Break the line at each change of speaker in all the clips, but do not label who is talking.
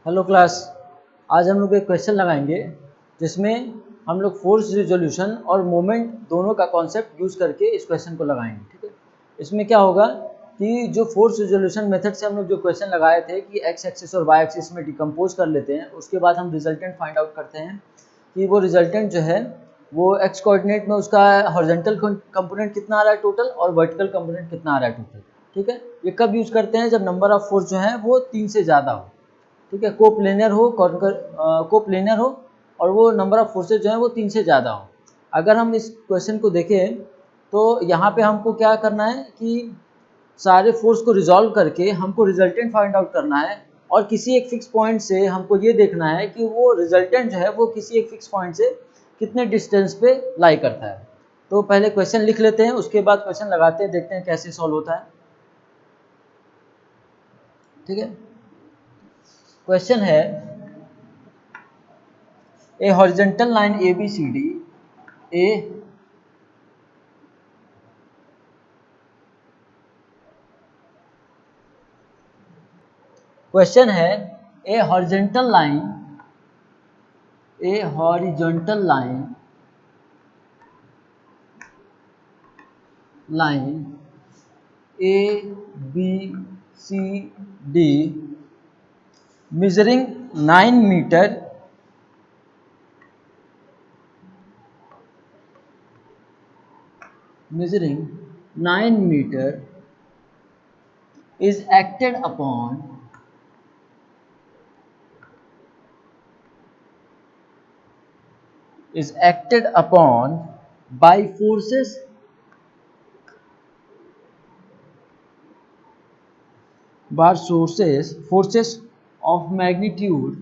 Hello class. आज हम लोग एक क्वेश्चन लगाएंगे जिसमें हम लोग फोर्स रिजोल्यूशन और मोमेंट दोनों का कॉन्सेप्ट यूज़ करके इस क्वेश्चन को लगाएंगे। ठीक है, इसमें क्या होगा कि जो फोर्स रिजोल्यूशन मेथड से हम लोग जो क्वेश्चन लगाए थे कि एक्स एक्सिस और वाई एक्सिस में डिकम्पोज कर लेते हैं, उसके बाद हम रिजल्टेंट फाइंड आउट करते हैं कि वो रिजल्टेंट जो है वो एक्स कोऑर्डिनेट में उसका हॉरिजॉन्टल कंपोनेंट कितना आ रहा है टोटल और वर्टिकल कंपोनेंट कितना आ रहा है टोटल। ठीक है, ये कब यूज़ करते हैं? जब नंबर ऑफ फोर्स जो है वो 3 से ज़्यादा हो। ठीक है, कोप्लेनर हो और वो नंबर ऑफ फोर्सेज जो है वो 3 से ज़्यादा हो। अगर हम इस क्वेश्चन को देखें तो यहाँ पे हमको क्या करना है कि सारे फोर्स को रिजॉल्व करके हमको रिजल्टेंट फाइंड आउट करना है और किसी एक फिक्स पॉइंट से हमको ये देखना है कि वो रिजल्टेंट जो है वो किसी एक फिक्स पॉइंट से कितने डिस्टेंस पे लाई करता है। तो पहले क्वेश्चन लिख लेते हैं, उसके बाद क्वेश्चन लगाते हैं, देखते हैं कैसे सॉल्व होता है। ठीक है, क्वेश्चन है a horizontal line ABCD a question है a horizontal line ABCD measuring 9 meter is acted upon by forces of magnitude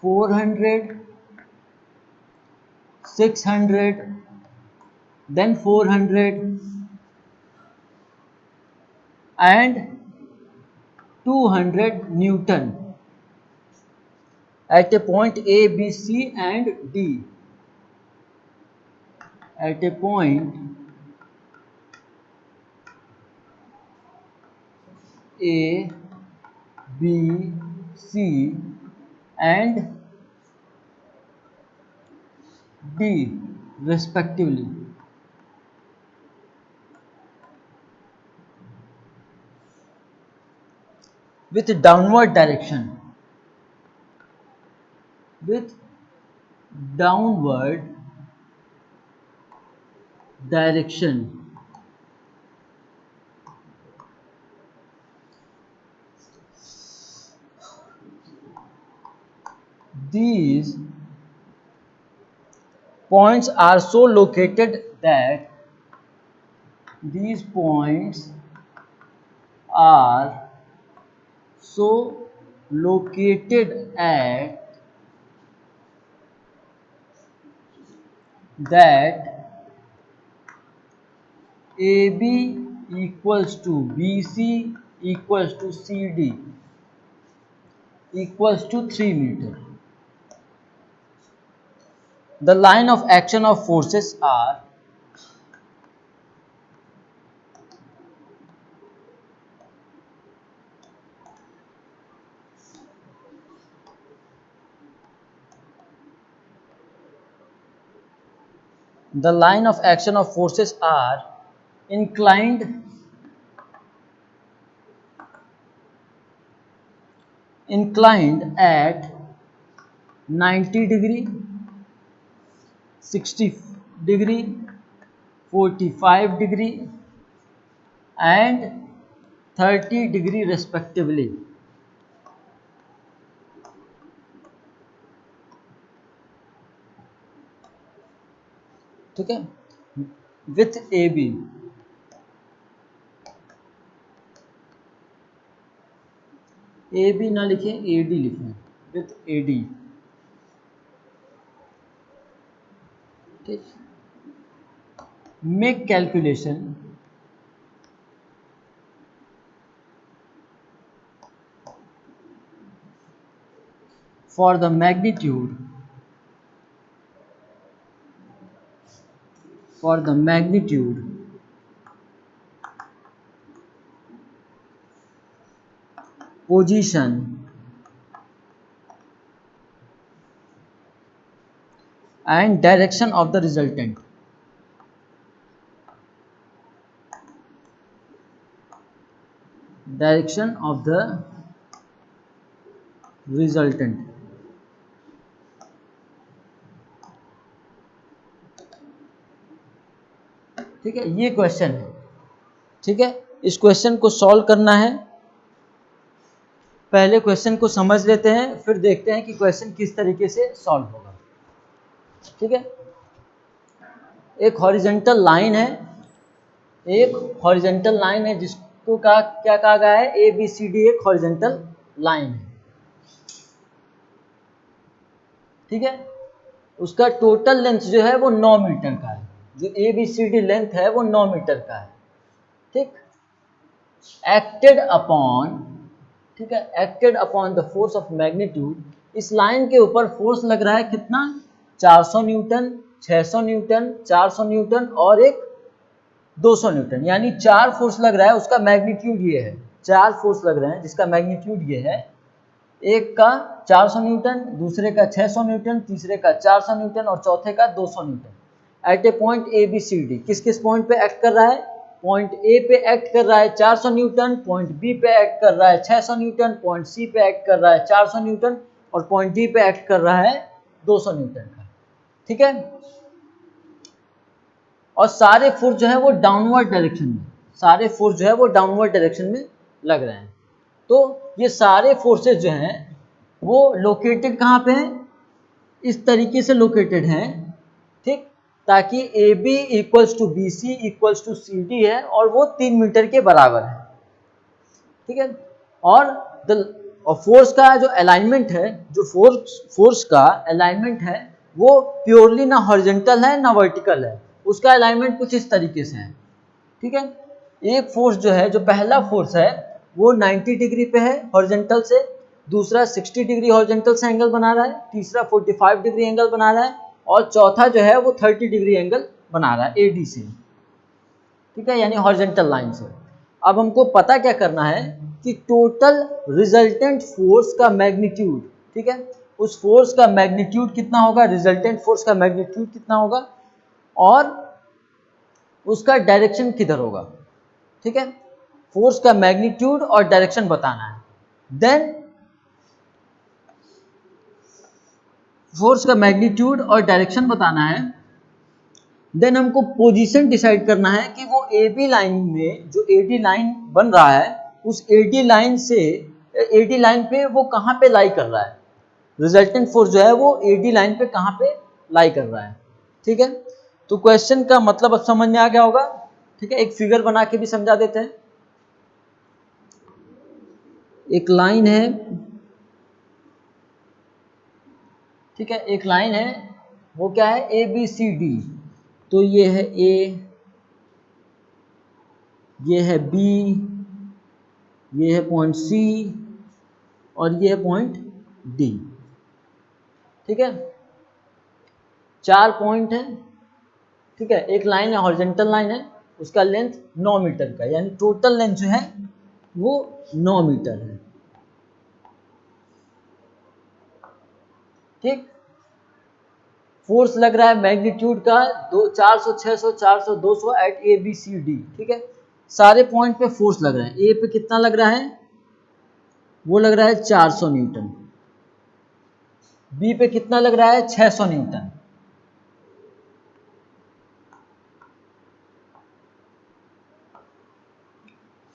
400, 600, then 400 and 200 Newton at a point A, B, C and D. At a point A, B, C and D respectively. With downward direction. With downward direction. These points are so located that these points are so located at that AB equals to BC equals to CD equals to 3 meter. The line of action of forces are inclined at 90 degree, 60 degree, 45 degree and 30 degree respectively. ठीक है, with AB ना लिखें, AD लिखें, with AD। ठीक, make calculation for the magnitude for the magnitude position and direction of the resultant. Direction of the resultant. ठीक है, ये question है। ठीक है, इस क्वेश्चन को सॉल्व करना है। पहले क्वेश्चन को समझ लेते हैं, फिर देखते हैं कि क्वेश्चन किस तरीके से सॉल्व होगा। ठीक है, एक हॉरिजॉन्टल लाइन है, जिसको क्या कहा गया है, ए बी सी डी एक हॉरिजॉन्टल लाइन है। ठीक है, उसका टोटल लेंथ जो है वो 9 मीटर का है। जो A B C D length है वो 9 मीटर का है। ठीक, acted upon the force of magnitude, इस लाइन के ऊपर फोर्स लग रहा है कितना, 400 न्यूटन, 600 न्यूटन, 400 न्यूटन और एक 200 न्यूटन, यानी 4 फोर्स लग रहा है। उसका मैग्नीट्यूड ये है, 4 फोर्स लग रहे हैं जिसका मैग्नीट्यूड ये है। एक का 400 न्यूटन, दूसरे का 600 न्यूटन, तीसरे का 400 न्यूटन और चौथे का 200 newton. At a point A B C D, किस किस पॉइंट पे एक्ट कर रहा है, पॉइंट ए पे एक्ट कर रहा है 400 न्यूटन, पॉइंट बी पे एक्ट कर रहा है 600 न्यूटन, पॉइंट सी पे एक्ट कर रहा है 400 न्यूटन और पॉइंट डी पे एक्ट कर रहा है 200 न्यूटन का। ठीक है, और सारे फोर्स जो है वो डाउनवर्ड डायरेक्शन में लग रहे हैं। तो ये सारे फोर्सेस जो हैं वो लोकेटेड कहाँ पे हैं, इस तरीके से लोकेटेड हैं। ठीक, ताकि A B equals to B C equals to C D है और वो 3 मीटर के बराबर है। ठीक है, और फोर्स का जो अलाइनमेंट है, फोर्स का अलाइनमेंट है वो प्योरली ना हॉरिजॉन्टल है ना वर्टिकल है। उसका अलाइनमेंट कुछ इस तरीके से है। ठीक है, एक फोर्स जो है, जो पहला फोर्स है वो 90 डिग्री पे है हॉरिजॉन्टल से, दूसरा 60 डिग्री हॉरिजॉन्टल से एंगल बना रहा है, तीसरा 45 डिग्री एंगल बना रहा है और चौथा जो है वो 30 डिग्री एंगल बना रहा है एडी से। ठीक है, यानी हॉरिजॉन्टल लाइन से। अब हमको पता क्या करना है कि टोटल रिजल्टेंट फोर्स का मैग्नीट्यूड, ठीक है, उस फोर्स का मैग्नीट्यूड कितना होगा, रिजल्टेंट फोर्स का मैग्नीट्यूड कितना होगा और उसका डायरेक्शन किधर होगा। ठीक है, फोर्स का मैग्नीट्यूड और डायरेक्शन बताना है। देन फोर्स का मैग्नीट्यूड और डायरेक्शन बताना है। देन हमको पोजीशन डिसाइड करना है कि वो ए बी लाइन में जो एडी लाइन बन रहा है, उस एडी लाइन पे वो कहाँ पे लाई कर रहा है, रिजल्टेंट फोर्स जो है वो एडी लाइन पे कहाँ पे लाई कर रहा है। ठीक है, तो क्वेश्चन का मतलब अब समझ में आ गया होगा। ठीक है, एक फिगर बना के भी समझा देते हैं। एक लाइन है, ठीक है, एक लाइन है, वो क्या है, ए बी सी डी। तो ये है ए, ये है बी, ये है पॉइंट सी और ये है पॉइंट डी। ठीक है, 4 पॉइंट है। ठीक है, एक लाइन है, हॉरिजॉन्टल लाइन है, उसका लेंथ 9 मीटर का, यानी टोटल लेंथ जो है वो 9 मीटर है। ठीक, फोर्स लग रहा है मैग्नीट्यूड का 400, 600, 400, 200 at A B C D. ठीक है, सारे पॉइंट पे फोर्स लग रहा है। ए पे कितना लग रहा है, वो लग रहा है 400 न्यूटन, बी पे कितना लग रहा है 600 न्यूटन,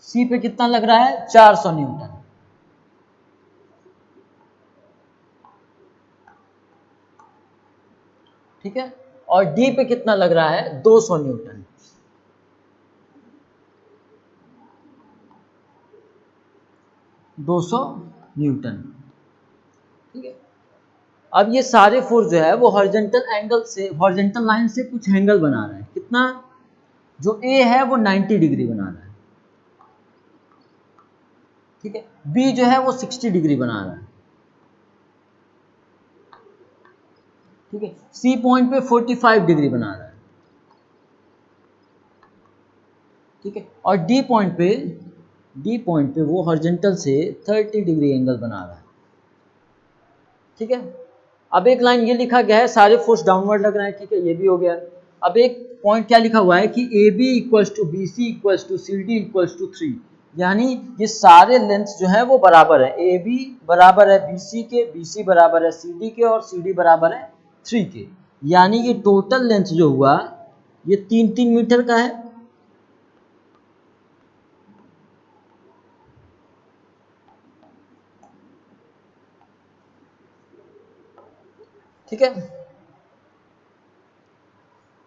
सी पे कितना लग रहा है 400 न्यूटन। ठीक है, और डी पे कितना लग रहा है 200 न्यूटन। ठीक है, अब ये सारे फोर्स जो है वो हॉरिजॉन्टल लाइन से कुछ एंगल बना रहा है। कितना, जो ए है वो 90 डिग्री बना रहा है। ठीक है, बी जो है वो 60 डिग्री बना रहा है। ठीक है, सी पॉइंट पे 45 डिग्री बना रहा है। ठीक है, और डी पॉइंट पे वो हॉरिजॉन्टल से 30 डिग्री एंगल बना रहा है। ठीक है, अब एक लाइन ये लिखा गया है सारे फोर्स डाउनवर्ड लग रहे हैं, ठीक है, ये भी हो गया। अब एक पॉइंट क्या लिखा हुआ है कि A B equals to B C equals to C D equals to 3, यानी ये सारे लेंथ जो है वो बराबर है, ए बी बराबर है बी सी के, बी सी बराबर है सी डी के, और सी डी बराबर है 3 के, यानी ये टोटल लेंथ जो हुआ ये 3-3 मीटर का है। ठीक है,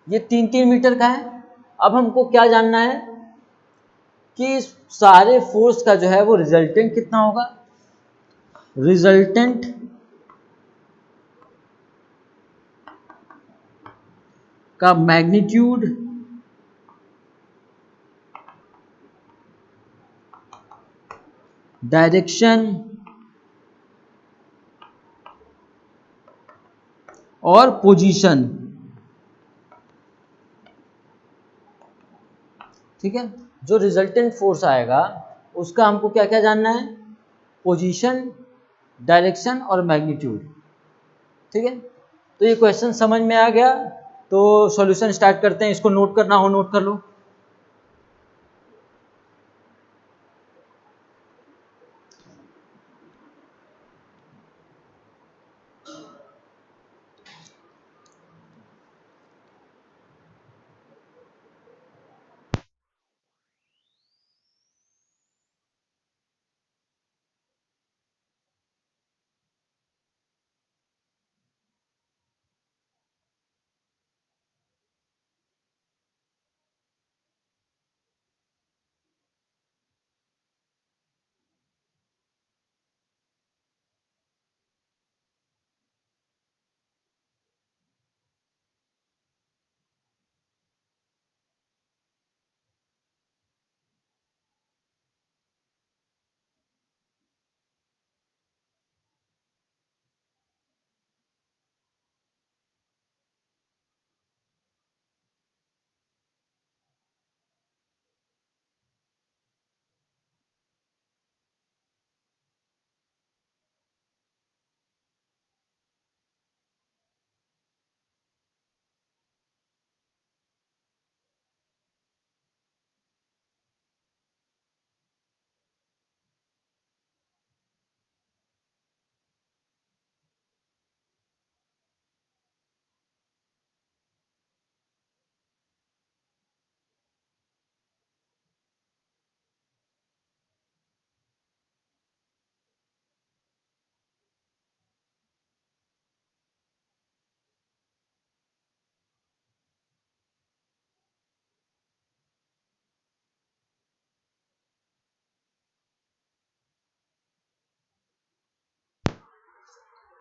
ये 3-3 मीटर का है। अब हमको क्या जानना है कि सारे फोर्स का जो है वो रिजल्टेंट कितना होगा। रिजल्टेंट का मैग्नीट्यूड डायरेक्शन और पोजीशन। ठीक है, जो रिजल्टेंट फोर्स आएगा उसका हमको क्या क्या जानना है, पोजीशन, डायरेक्शन और मैग्नीट्यूड। ठीक है, तो ये क्वेश्चन समझ में आ गया, तो सॉल्यूशन स्टार्ट करते हैं। इसको नोट करना हो नोट कर लो।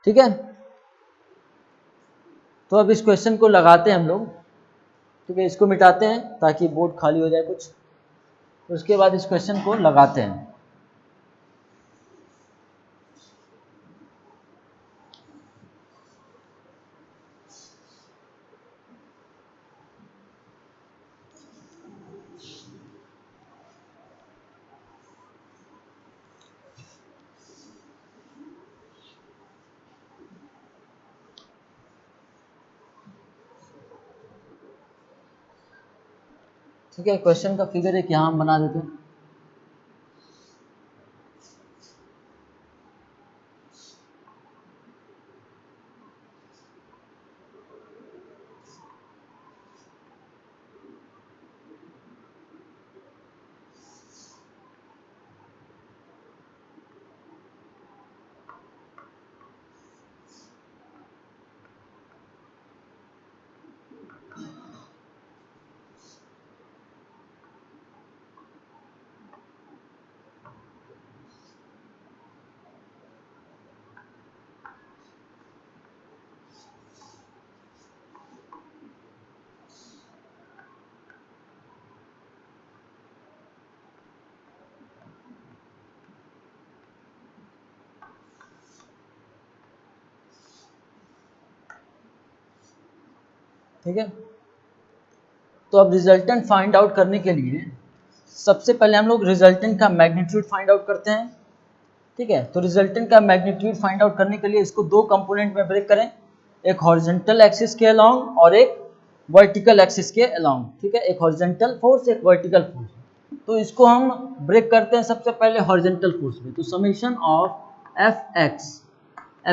ठीक है, तो अब इस क्वेश्चन को लगाते हैं हम लोग। ठीक है, इसको मिटाते हैं ताकि बोर्ड खाली हो जाए कुछ, उसके बाद इस क्वेश्चन को लगाते हैं। ठीक है, क्वेश्चन का फिगर एक यहाँ हम बना देते हैं। ठीक है, तो अब रिजल्टेंट फाइंड आउट करने के लिए सबसे पहले हम लोग रिजल्टेंट का मैग्नीट्यूड फाइंड आउट करते हैं। ठीक है, तो रिजल्टेंट का मैग्नीट्यूड फाइंड आउट करने के लिए इसको दो कंपोनेंट में ब्रेक करें, एक हॉरिजॉन्टल एक्सिस के अलोंग और एक वर्टिकल एक्सिस के अलोंग। ठीक है, एक हॉरिजॉन्टल फोर्स, एक वर्टिकल फोर्स। तो इसको हम ब्रेक करते हैं सबसे पहले हॉरिजॉन्टल फोर्स में। तो समेशन ऑफ एफ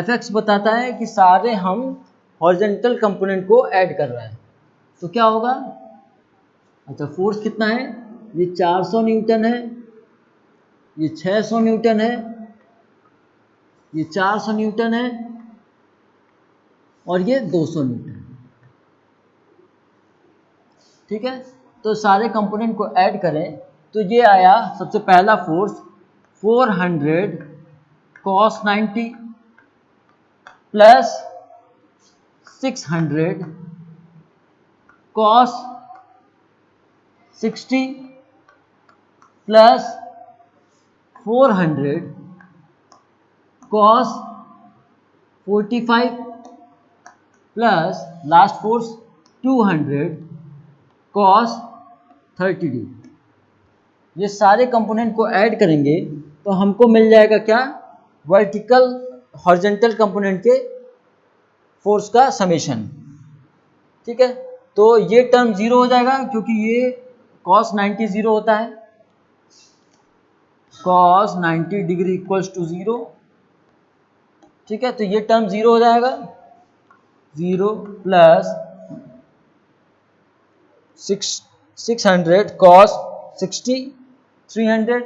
एक्स बताता है कि सारे हम हॉरिजॉन्टल कंपोनेंट को ऐड कर रहे हैं। तो क्या होगा, अच्छा फोर्स कितना है, ये 400 न्यूटन है, ये 600 न्यूटन है, ये 400 न्यूटन है और ये 200 न्यूटन है। ठीक है, तो सारे कंपोनेंट को ऐड करें तो ये आया सबसे पहला force 400 cos 90 plus 600 cos 60 plus 400 cos 45 plus last force 200 cos 30 ये सारे कंपोनेंट को ऐड करेंगे तो हमको मिल जाएगा क्या, वर्टिकल हॉरिजॉन्टल कंपोनेंट के फोर्स का समेशन। ठीक है, तो ये टर्म जीरो हो जाएगा क्योंकि ये cos 90 जीरो होता है, cos 90 degree equals to zero. ठीक है, तो ये टर्म जीरो हो जाएगा, 0 प्लस 600 cos 60 300।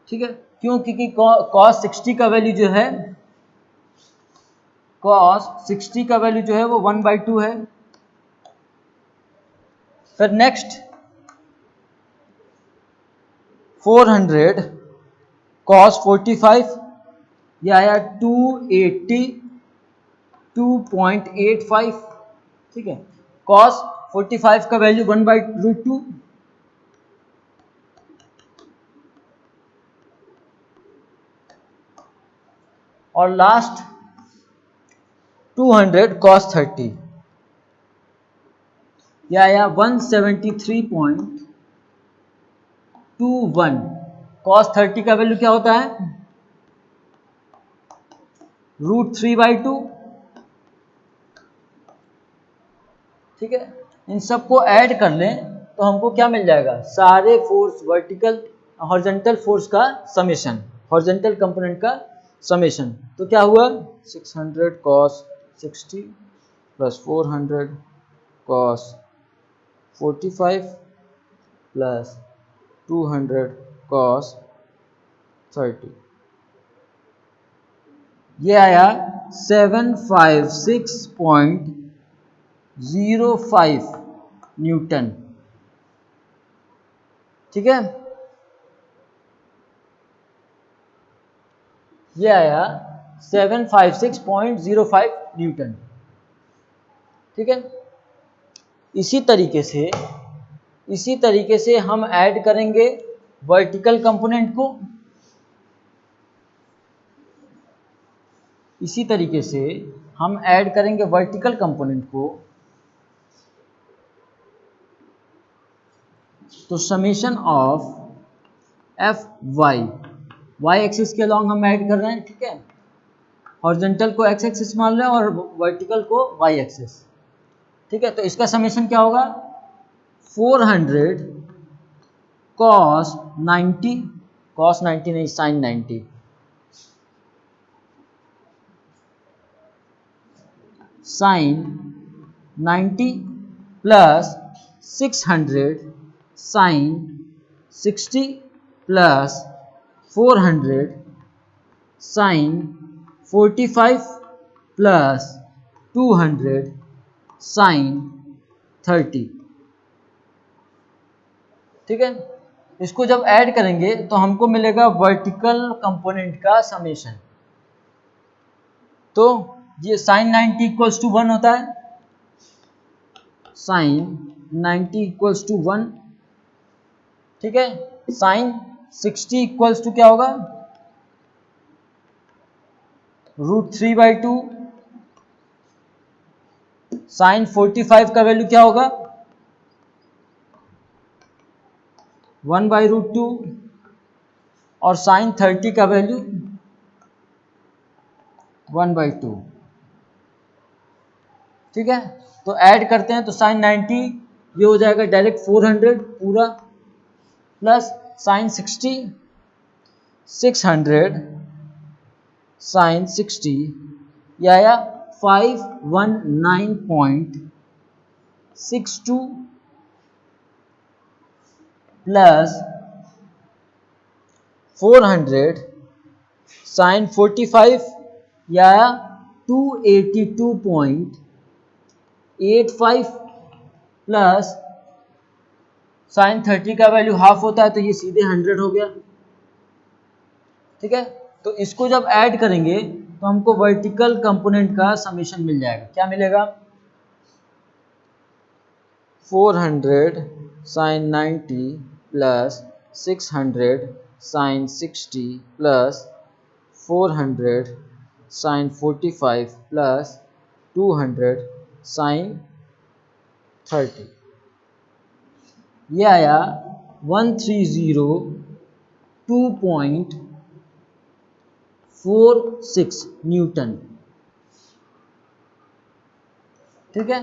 ठीक है, क्यों, क्योंकि cos 60 का वैल्यू जो है, cos 60 का वैल्यू जो है वो 1/2 है। फिर नेक्स्ट 400 cos 45, ये आया 282.85। ठीक है, cos 45 का वैल्यू 1/√2 और लास्ट 200 cos 30, यह आया 173.21। cos 30 का वैल्यू क्या होता है, √3/2। ठीक है, इन सबको ऐड कर लें तो हमको क्या मिल जाएगा, सारे फोर्स वर्टिकल हॉरिजॉन्टल फोर्स का समेशन, हॉरिजॉन्टल कंपोनेंट का समेशन। तो क्या हुआ, 600 cos 60 plus 400 cos 45 plus 200 cos 30, ये आया 756.05 न्यूटन। ठीक है, ये आया 756.05 न्यूटन। ठीक है, इसी तरीके से हम ऐड करेंगे वर्टिकल कंपोनेंट को, इसी तरीके से हम ऐड करेंगे वर्टिकल कंपोनेंट को। तो summation of F Y axis के अलॉन्ग हम ऐड कर रहे हैं। ठीक है, हॉरिजॉन्टल को एक्स एक्सिस मान रहे हैं और वर्टिकल को वाई एक्सिस। ठीक है, तो इसका समेशन क्या होगा, 400 cos 90 नहीं sin 90 sin 90 plus 600 sin 60 plus 400 sin 45 plus 200 sin 30। ठीक है, इसको जब ऐड करेंगे तो हमको मिलेगा वर्टिकल कंपोनेंट का समेशन। तो ये sin 90 इक्वल्स टू 1 होता है, sin 90 इक्वल्स टू 1। ठीक है, sin 60 इक्वल्स टू क्या होगा, √3/2। sin 45 का वैल्यू क्या होगा, 1/√2 और साइन 30 का वैल्यू 1/2। ठीक है, तो ऐड करते हैं तो साइन 90 ये हो जाएगा डायरेक्ट 400 पूरा, प्लस साइन 60 600 साइन 60 ये आया 519.62 प्लस 400 साइन 45 ये आया 282.85 प्लस साइन 30 का वैल्यू हाफ होता है तो ये सीधे 100 हो गया। ठीक है, तो इसको जब ऐड करेंगे तो हमको वर्टिकल कंपोनेंट का समेशन मिल जाएगा। क्या मिलेगा? 400 sine 90 plus 600 sine 60 plus 400 sine 45 plus 200 sine 30 ये आया 1302.46 न्यूटन। ठीक है,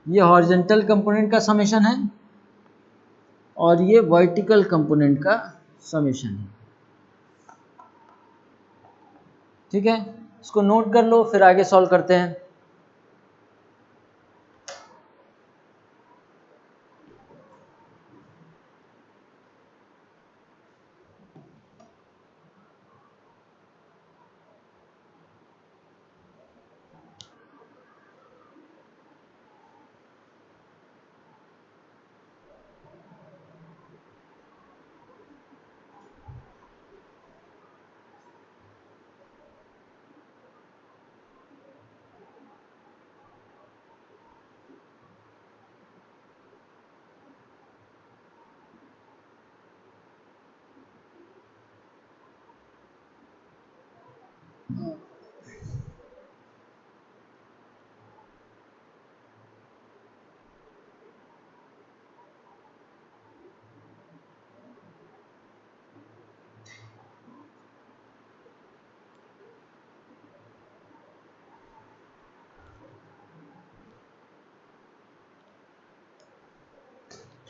ये हॉरिजॉन्टल कंपोनेंट का समेशन है और ये वर्टिकल कंपोनेंट का समेशन है। ठीक है, इसको नोट कर लो, फिर आगे सॉल्व करते हैं।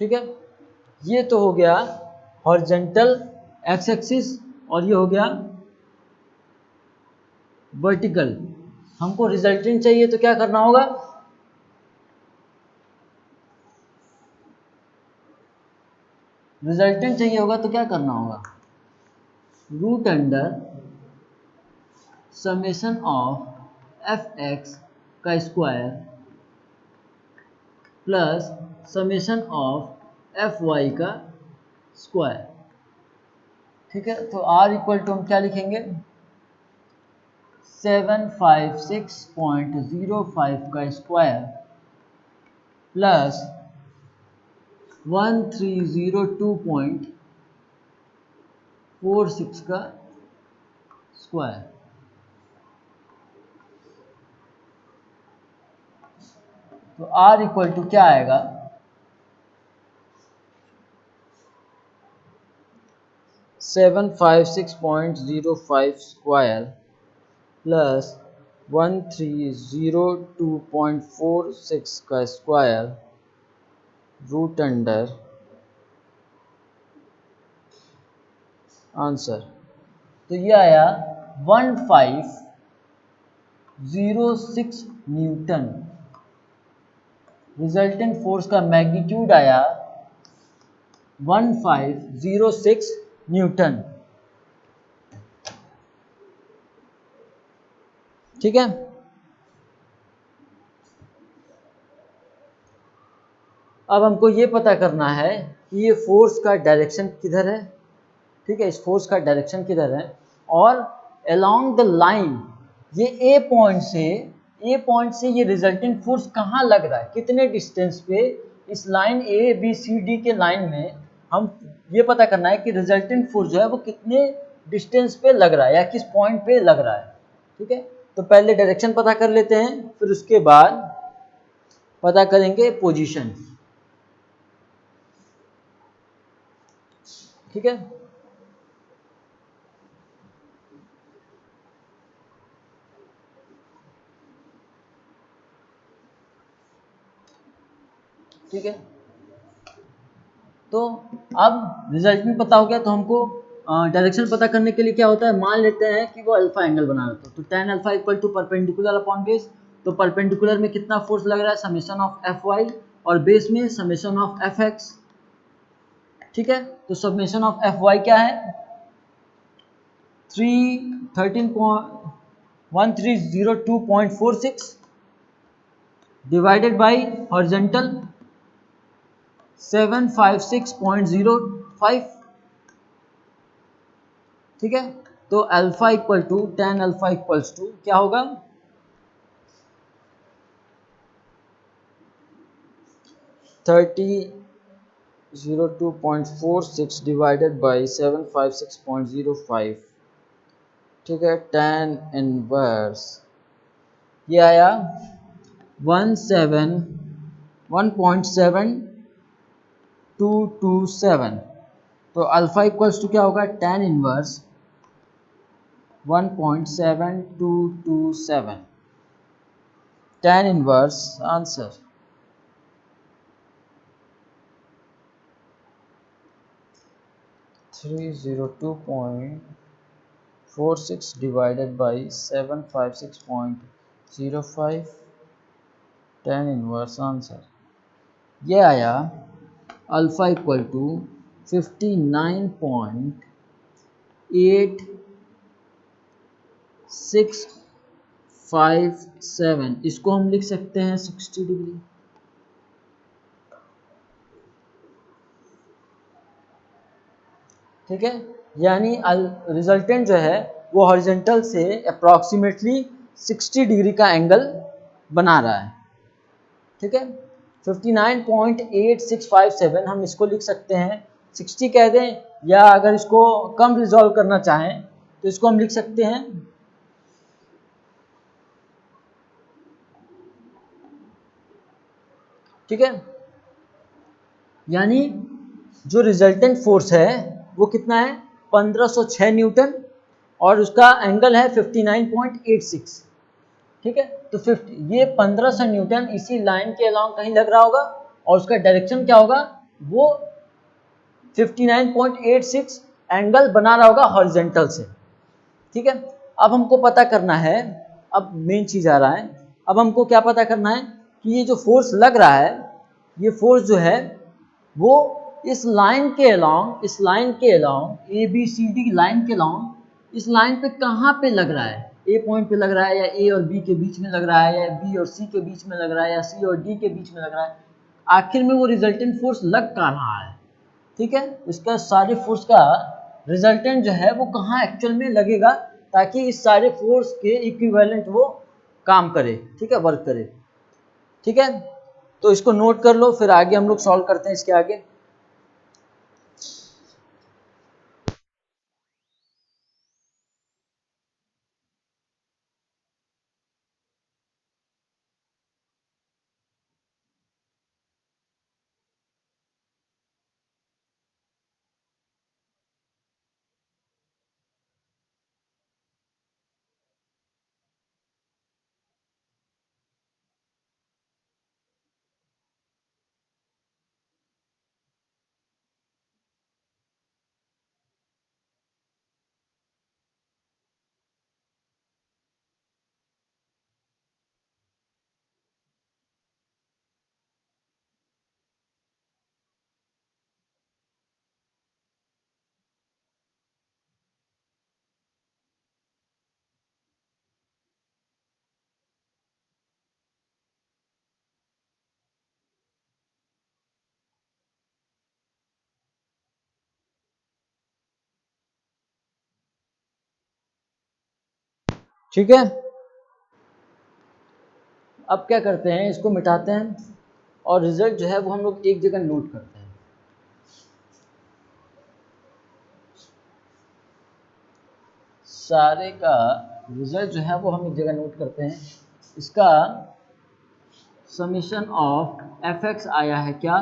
ठीक है, ये तो हो गया हॉरिजॉन्टल एक्स एक्सिस और ये हो गया वर्टिकल। हमको रिजल्टेंट चाहिए तो क्या करना होगा? रिजल्टेंट चाहिए होगा तो क्या करना होगा? Root under summation of F X का square plus summation of F Y का स्क्वायर। ठीक है, तो आर इक्वल टू हम क्या लिखेंगे? 756.05 का स्क्वायर प्लस 1302.46 का स्क्वायर। तो R इक्वल टू क्या आएगा? 756.05 स्क्वायर प्लस 1302.46 का स्क्वायर रूट अंडर आंसर। तो ये आया 1506 न्यूटन। रिजल्टेंट फोर्स का मैग्नीट्यूड आया 1506 न्यूटन। ठीक है, अब हमको ये पता करना है कि ये फोर्स का डायरेक्शन किधर है। ठीक है, इस फोर्स का डायरेक्शन किधर है और अलोंग द लाइन ये ए पॉइंट से ये रिजल्टेंट फोर्स कहाँ लग रहा है, कितने डिस्टेंस पे इस line A B C D के लाइन में हम ये पता करना है कि रिजल्टेंट फोर्स जो है वो कितने डिस्टेंस पे लग रहा है या किस पॉइंट पे लग रहा है। ठीक है, तो पहले डायरेक्शन पता कर लेते हैं, फिर उसके बाद पता करेंगे पोजीशन। ठीक है, ठीक है। तो अब रिजल्ट में पता हो गया, तो हमको डायरेक्शन पता करने के लिए क्या होता है, मान लेते हैं कि वो अल्फा एंगल बना रहा था, तो tan alpha equal to perpendicular upon base. तो परपेंडिकुलर में कितना फोर्स लग रहा है, समेशन ऑफ एफ वाई, और बेस में समेशन ऑफ एफ एक्स। ठीक है, तो समेशन ऑफ एफ वाई क्या है, 1302.46 डिवाइडेड बाई हॉरिजॉन्टल 756.05। ठीक है, तो alpha equal to tan alpha equals to क्या होगा, 3002.46 डिवाइडेड बाई 756.05। ठीक है, tan इनवर्स ये आया 17227। तो अल्फा इक्वल्स टू क्या होगा, tan inverse 1.7227, tan inverse answer. Three 02.46 divided by 756.05, tan inverse answer ये आया अल्फा इक्वल टू 59.8657। इसको हम लिख सकते हैं 60 डिग्री। ठीक है, यानी रिजल्टेंट जो है वो हॉरिजॉन्टल से अप्रॉक्सीमेटली 60 डिग्री का एंगल बना रहा है। ठीक है, 59.8657 हम इसको लिख सकते हैं 60 कह दें, या अगर इसको कम रिजॉल्व करना चाहें तो इसको हम लिख सकते हैं ठीक है, यानी जो रिजल्टेंट फोर्स है वो कितना है 1506 न्यूटन, और उसका एंगल है 59.86। ठीक है, तो 50 ये 1500 न्यूटन इसी लाइन के अलाउंग कहीं लग रहा होगा, और उसका डायरेक्शन क्या होगा, वो 59.86 एंगल बना रहा होगा हॉरिजॉन्टल से। ठीक है, अब हमको पता करना है, अब मेन चीज आ रहा है, अब हमको क्या पता करना है कि ये जो फोर्स लग रहा है, ये फोर्स जो है वो इस लाइन के अलाउंग, इस लाइन के along A B C D line के अलाउंग इस लाइन पे कहाँ पे लग रहा है, ए पॉइंट पे लग रहा है, या ए और बी के बीच में लग रहा है, या बी और सी के बीच में लग रहा है, या सी और डी के बीच में लग रहा है, आखिर में वो रिजल्टेंट फोर्स लग कहाँ रहा है। ठीक है, इसका सारे फोर्स का रिजल्टेंट जो है वो कहाँ एक्चुअल में लगेगा, ताकि इस सारे फोर्स के इक्विवेलेंट वो काम करे। ठीक है, वर्क करे। ठीक है, तो इसको नोट कर लो, फिर आगे हम लोग सॉल्व करते हैं इसके आगे। ठीक है, अब क्या करते हैं, इसको मिटाते हैं, और रिजल्ट जो है वो हम लोग एक जगह नोट करते हैं। सारे का रिजल्ट जो है वो हम एक जगह नोट करते हैं। इसका समीशन ऑफ एफ एक्स आया है क्या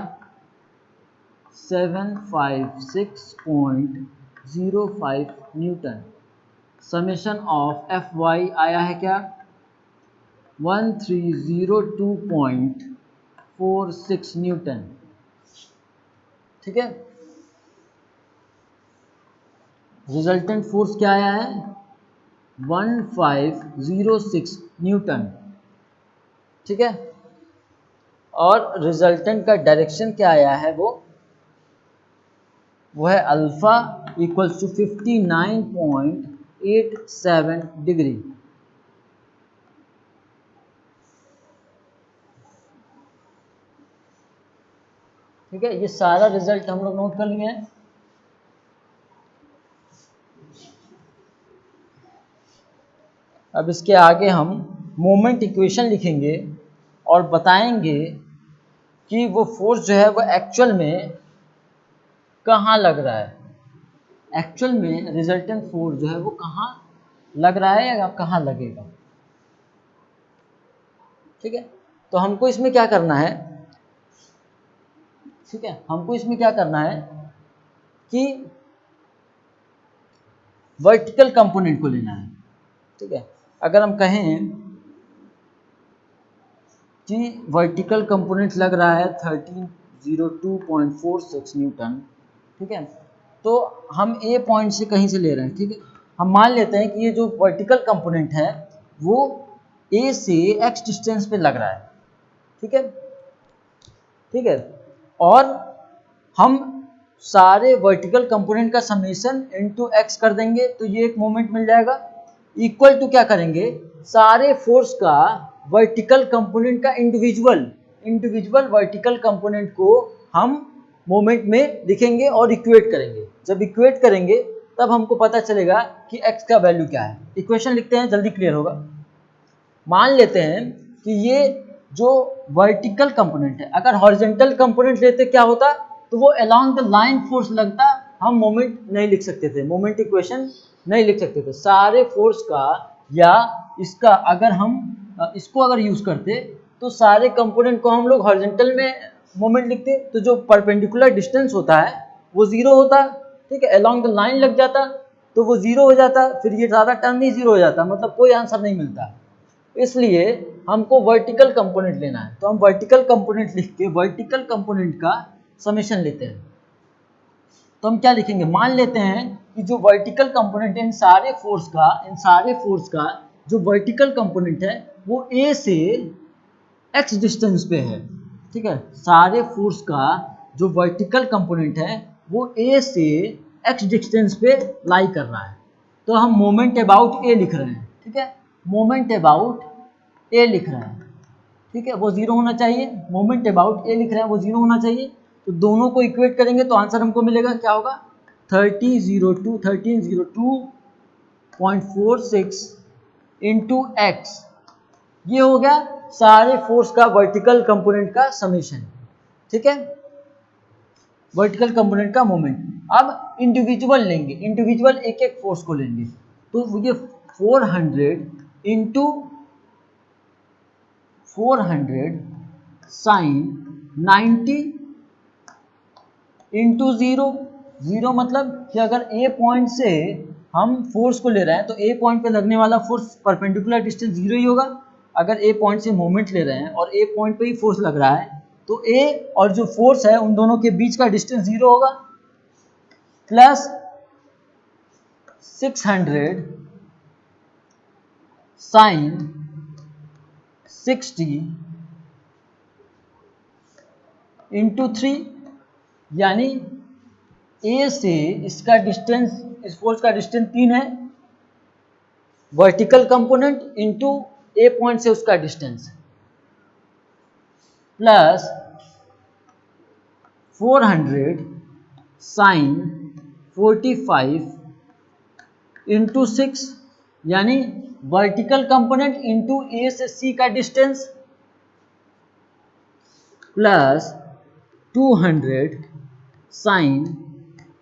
756.05 newton. Summation of F Y आया है क्या 1302.46 न्यूटन। ठीक है, रिजल्टेंट फोर्स क्या आया है 1506 न्यूटन। ठीक है, और रिजल्टेंट का डायरेक्शन क्या आया है वो है अल्फा इक्वल्स टू 59.87 डिग्री। ठीक है, ये सारा रिजल्ट हम लोग नोट कर लिए हैं। अब इसके आगे हम मोमेंट इक्वेशन लिखेंगे और बताएंगे कि वो फोर्स जो है वो एक्चुअल में कहाँ लग रहा है, एक्चुअल में रिजल्टेंट फोर्स जो है वो कहाँ लग रहा है या कहाँ लगेगा। ठीक है, तो हमको इसमें क्या करना है, ठीक है, हमको इसमें क्या करना है कि वर्टिकल कंपोनेंट को लेना है। ठीक है, अगर हम कहें कि वर्टिकल कंपोनेंट लग रहा है 1302.46 न्यूटन। ठीक है, तो हम ए पॉइंट से कहीं से ले रहे हैं। ठीक है, हम मान लेते हैं कि ये जो वर्टिकल कंपोनेंट है वो ए से एक्स डिस्टेंस पे लग रहा है। ठीक है, ठीक है, और हम सारे वर्टिकल कंपोनेंट का समेशन इनटू एक्स कर देंगे तो ये एक मोमेंट मिल जाएगा। इक्वल टू क्या करेंगे, सारे फोर्स का वर्टिकल कंपोनेंट का इंडिविजुअल वर्टिकल कंपोनेंट को हम मोमेंट में लिखेंगे और इक्वेट करेंगे। जब इक्वेट करेंगे तब हमको पता चलेगा कि एक्स का वैल्यू क्या है। इक्वेशन लिखते हैं, जल्दी क्लियर होगा। मान लेते हैं कि ये जो वर्टिकल कंपोनेंट है, अगर हॉरिजॉन्टल कंपोनेंट लेते क्या होता, तो वो अलोंग द लाइन फोर्स लगता, हम मोमेंट नहीं लिख सकते थे, मोमेंट इक्वेशन नहीं लिख सकते थे। सारे फोर्स का या इसका अगर हम इसको अगर यूज करते तो सारे कंपोनेंट को हम लोग हॉरिजॉन्टल में मोमेंट लिखते, तो जो परपेंडिकुलर डिस्टेंस होता है वो जीरो होता। ठीक है, अलोंग द लाइन लग जाता तो वो जीरो हो जाता, फिर ये सारा टर्म ही जीरो हो जाता, मतलब कोई आंसर नहीं मिलता। इसलिए हमको वर्टिकल कंपोनेंट लेना है, तो हम वर्टिकल कंपोनेंट लिख के वर्टिकल कंपोनेंट का समेशन लेते हैं। तो हम क्या लिखेंगे, मान लेते हैं कि जो वर्टिकल कंपोनेंट है इन सारे फोर्स का जो वर्टिकल कंपोनेंट है वो ए से एक्स डिस्टेंस पे है। ठीक है, सारे फोर्स का जो वर्टिकल कंपोनेंट है वो ए से एक्स डिस्टेंस पे लाई कर रहा है। तो हम मोमेंट अबाउट ए लिख रहे हैं। ठीक है, मोमेंट अबाउट ए लिख रहे हैं। ठीक है, वो जीरो होना चाहिए, मोमेंट अबाउट ए लिख रहे हैं वो जीरो होना चाहिए। तो दोनों को इक्वेट करेंगे तो आंसर हमको मिलेगा, क्या होगा 1302.46 इंटू एक्स। ये हो गया सारे फोर्स का वर्टिकल कंपोनेंट का समेशन। ठीक है, वर्टिकल कंपोनेंट का मोमेंट। अब इंडिविजुअल लेंगे, इंडिविजुअल एक एक फोर्स को लेंगे, तो ये 400 इंटू 400 साइन 90 इंटू जीरो मतलब कि अगर ए पॉइंट से हम फोर्स को ले रहे हैं तो ए पॉइंट पे लगने वाला फोर्स परपेंडिकुलर डिस्टेंस जीरो ही होगा। अगर ए पॉइंट से मोमेंट ले रहे हैं और ए पॉइंट पे ही फोर्स लग रहा है तो ए और जो फोर्स है उन दोनों के बीच का डिस्टेंस जीरो होगा, प्लस 600 साइन 60 इंटू 3, यानी ए से इसका डिस्टेंस, इस फोर्स का डिस्टेंस 3 है, वर्टिकल कंपोनेंट इंटू ए पॉइंट से उसका डिस्टेंस, प्लस 400 साइन 45 इंटू 6, यानी वर्टिकल कंपोनेंट इंटू ए से सी का distance, plus 200 sine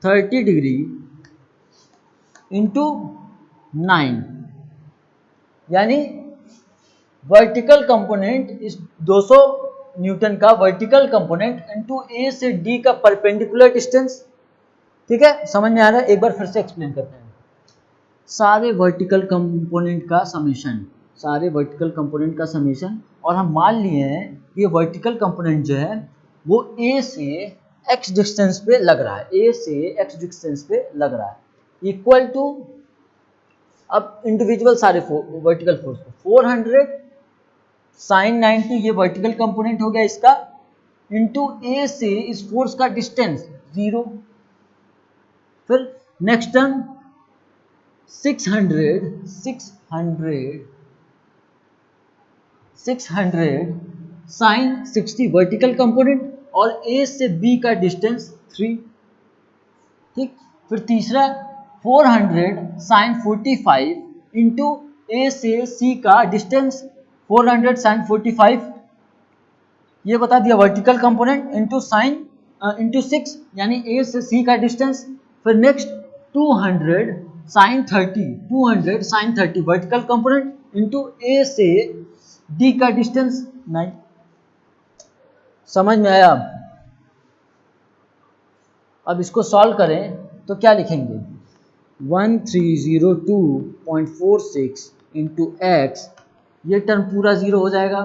30 degree into 9, यानी वर्टिकल कंपोनेंट इस 200 न्यूटन का वर्टिकल कंपोनेंट इनटू ए से डी का परपेंडिकुलर डिस्टेंस। ठीक है, समझ में आ रहा है? एक बार फिर से एक्सप्लेन करते हैं। सारे वर्टिकल कंपोनेंट का समेशन, सारे वर्टिकल कंपोनेंट का समेशन, और हम मान लिए हैं कि ये वर्टिकल कंपोनेंट जो है वो ए से एक्स डिस्टेंस पे लग रहा है, ए से एक्स डिस्टेंस पे लग रहा है, इक्वल टू, अब इंडिविजुअल सारे वर्टिकल फोर्स को 400 साइन 90, ये वर्टिकल कंपोनेंट हो गया इसका, इंटू ए से इस फोर्स का डिस्टेंस 0। फिर next term 600 sine 60 vertical component, और ए से बी का डिस्टेंस 3। ठीक, फिर तीसरा 400 साइन 45 इंटू ए से सी का डिस्टेंस 400 साइन 45, ये बता दिया vertical component, into sine into 6 यानी ए से सी का डिस्टेंस। फिर next 200 sine 30, 200 sine 30 vertical component into A से डी का डिस्टेंस 9। समझ में आया? अब इसको सॉल्व करें तो क्या लिखेंगे, 1302.46 इंटू एक्स, ये टर्म पूरा जीरो हो जाएगा।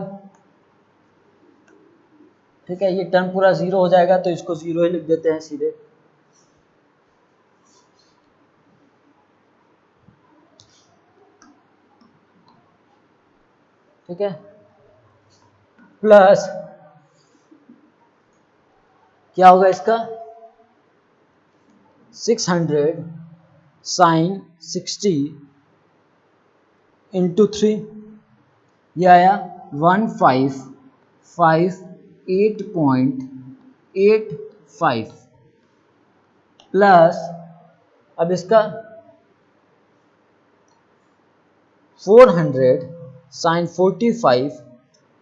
ठीक है, ये टर्म पूरा जीरो हो जाएगा, तो इसको जीरो ही लिख देते हैं सीधे। ठीक है, प्लस क्या होगा इसका, 600 साइन 60 इंटू 3, ये आया 1558.85, प्लस अब इसका 400 साइन 45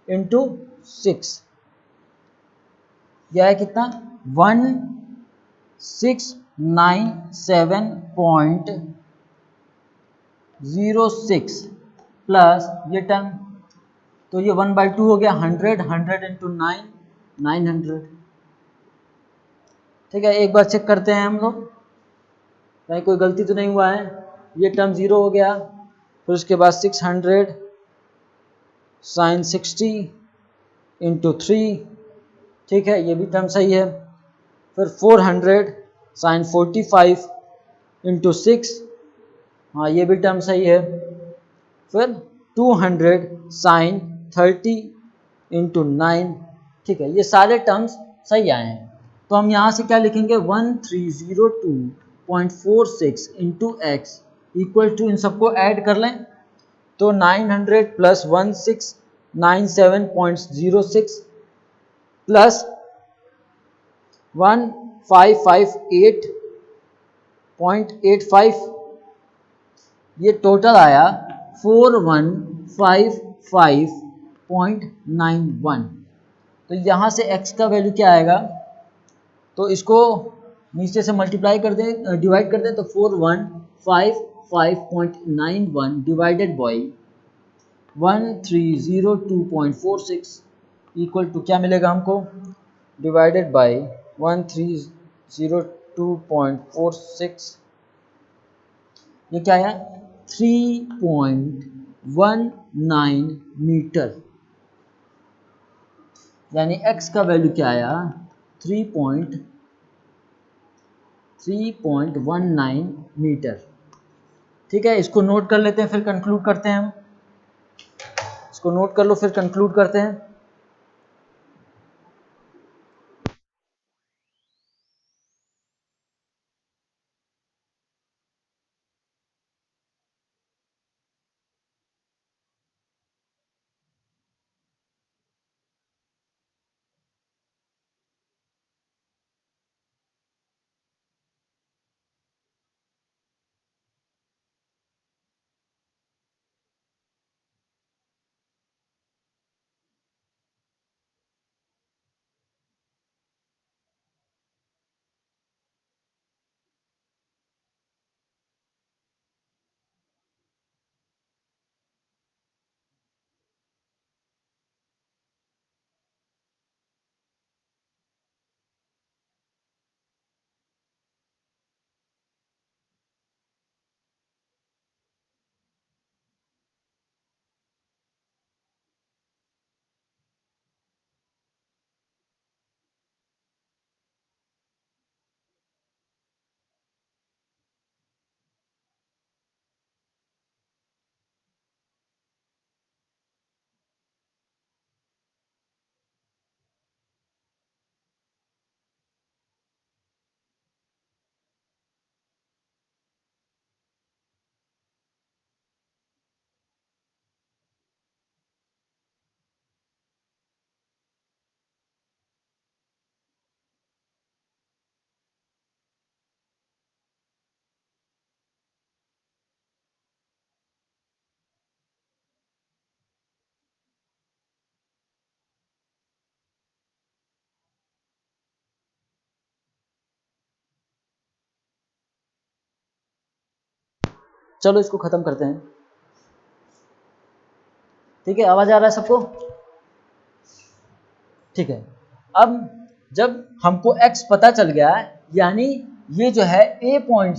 इंटू 6, यह है कितना, 1697.06, प्लस ये टर्म, तो ये 1/2 हो गया, 100 इंटू 9, 900। ठीक है, एक बार चेक करते हैं हम लोग, कहीं कोई गलती तो नहीं हुआ है। ये टर्म जीरो हो गया, फिर उसके बाद 600 साइन 60 इंटू 3, ठीक है, ये भी टर्म सही है। फिर 400 साइन 45 इंटू 6, हाँ ये भी टर्म सही है। फिर 200 साइन 30 इंटू 9, ठीक है, ये सारे टर्म्स सही आए हैं। तो हम यहाँ से क्या लिखेंगे, 1302.46 इंटू एक्स इक्वल टू, इन सबको ऐड कर लें तो 900 प्लस 1697.06 प्लस 1558.85, ये टोटल आया 4155.91। तो यहाँ से x का वैल्यू क्या आएगा, तो इसको नीचे से मल्टीप्लाई कर दें, डिवाइड कर दें, तो 4155.91 डिवाइडेड बाई 1302.46 इक्वल टू क्या मिलेगा हमको, डिवाइडेड बाई 1302.46, ये क्या है, 3.19 मीटर, यानी x का वैल्यू क्या आया, 3.19 मीटर। ठीक है, इसको नोट कर लेते हैं, फिर कंक्लूड करते हैं हम। इसको नोट कर लो, फिर कंक्लूड करते हैं। चलो इसको ख़त्म करते हैं। ठीक है, आवाज़ आ रहा है सबको? ठीक है, अब जब हमको x पता चल गया, यानी ये जो है ए पॉइंट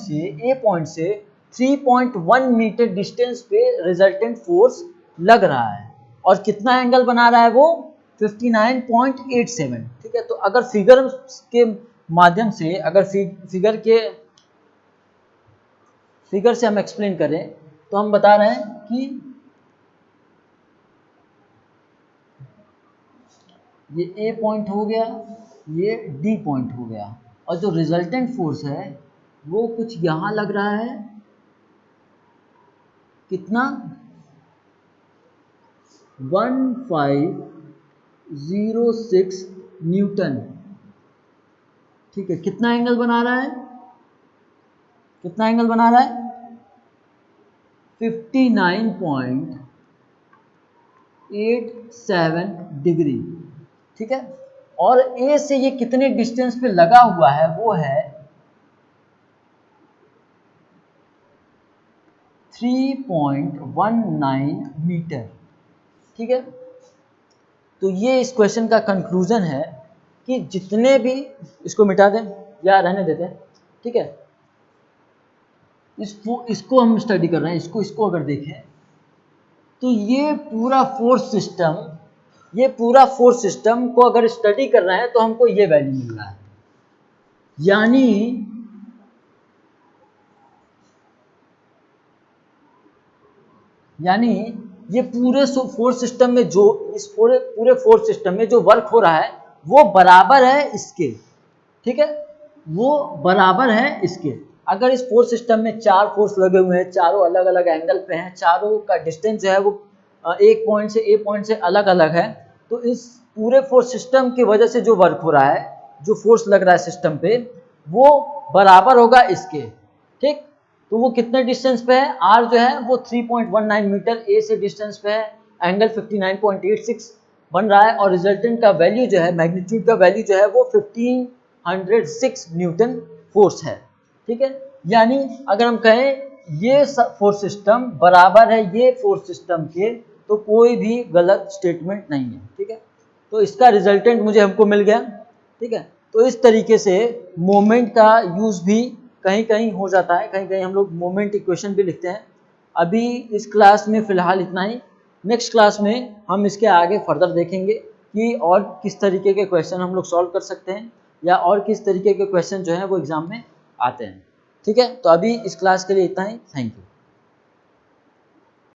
से 3.1 मीटर डिस्टेंस पे रिजल्टेंट फोर्स लग रहा है, और कितना एंगल बना रहा है वो 59.87। ठीक है, तो अगर फिगर के माध्यम से, अगर फिगर से हम एक्सप्लेन करें तो हम बता रहे हैं कि ये ए पॉइंट हो गया, ये डी पॉइंट हो गया, और जो रिजल्टेंट फोर्स है वो कुछ यहां लग रहा है, कितना 1506 न्यूटन। ठीक है, कितना एंगल बना रहा है, कितना एंगल बना रहा है 59.87 डिग्री। ठीक है, और ए से ये कितने डिस्टेंस पे लगा हुआ है, वो है 3.19 मीटर। ठीक है, तो ये इस क्वेश्चन का कंक्लूजन है कि जितने भी, इसको मिटा दें या रहने देते हैं। ठीक है, इसको हम स्टडी कर रहे हैं, इसको अगर देखें तो ये पूरा फोर्स सिस्टम को अगर स्टडी कर रहे हैं तो हमको ये वैल्यू मिल रहा है, यानी ये पूरे फोर्स सिस्टम में जो, इस पूरे फोर्स सिस्टम में जो वर्क हो रहा है वो बराबर है इसके। ठीक है, वो बराबर है इसके। अगर इस फोर्स सिस्टम में 4 फोर्स लगे हुए हैं, चारों अलग अलग एंगल पे हैं, चारों का डिस्टेंस जो है वो एक पॉइंट से ए पॉइंट से अलग अलग है, तो इस पूरे फोर्स सिस्टम की वजह से जो वर्क हो रहा है, जो फोर्स लग रहा है सिस्टम पे, वो बराबर होगा इसके। ठीक, तो वो कितने डिस्टेंस पे है, आर जो है वो 3.19 मीटर ए से डिस्टेंस पे है, एंगल 59.86 बन रहा है, और रिजल्टेंट का वैल्यू जो है, मैग्नीट्यूड का वैल्यू जो है वो 1506 न्यूटन फोर्स है। ठीक है, यानी अगर हम कहें ये फोर्स सिस्टम बराबर है ये फोर्स सिस्टम के, तो कोई भी गलत स्टेटमेंट नहीं है। ठीक है, तो इसका रिजल्टेंट हमको मिल गया। ठीक है, तो इस तरीके से मोमेंट का यूज़ भी कहीं कहीं हो जाता है, कहीं कहीं हम लोग मोमेंट इक्वेशन भी लिखते हैं। अभी इस क्लास में फ़िलहाल इतना ही। नेक्स्ट क्लास में हम इसके आगे फर्दर देखेंगे कि और किस तरीके के क्वेश्चन हम लोग सॉल्व कर सकते हैं, या और किस तरीके के क्वेश्चन जो हैं वो एग्ज़ाम में आते हैं। ठीक है, तो अभी इस क्लास के लिए इतना ही। Thank you.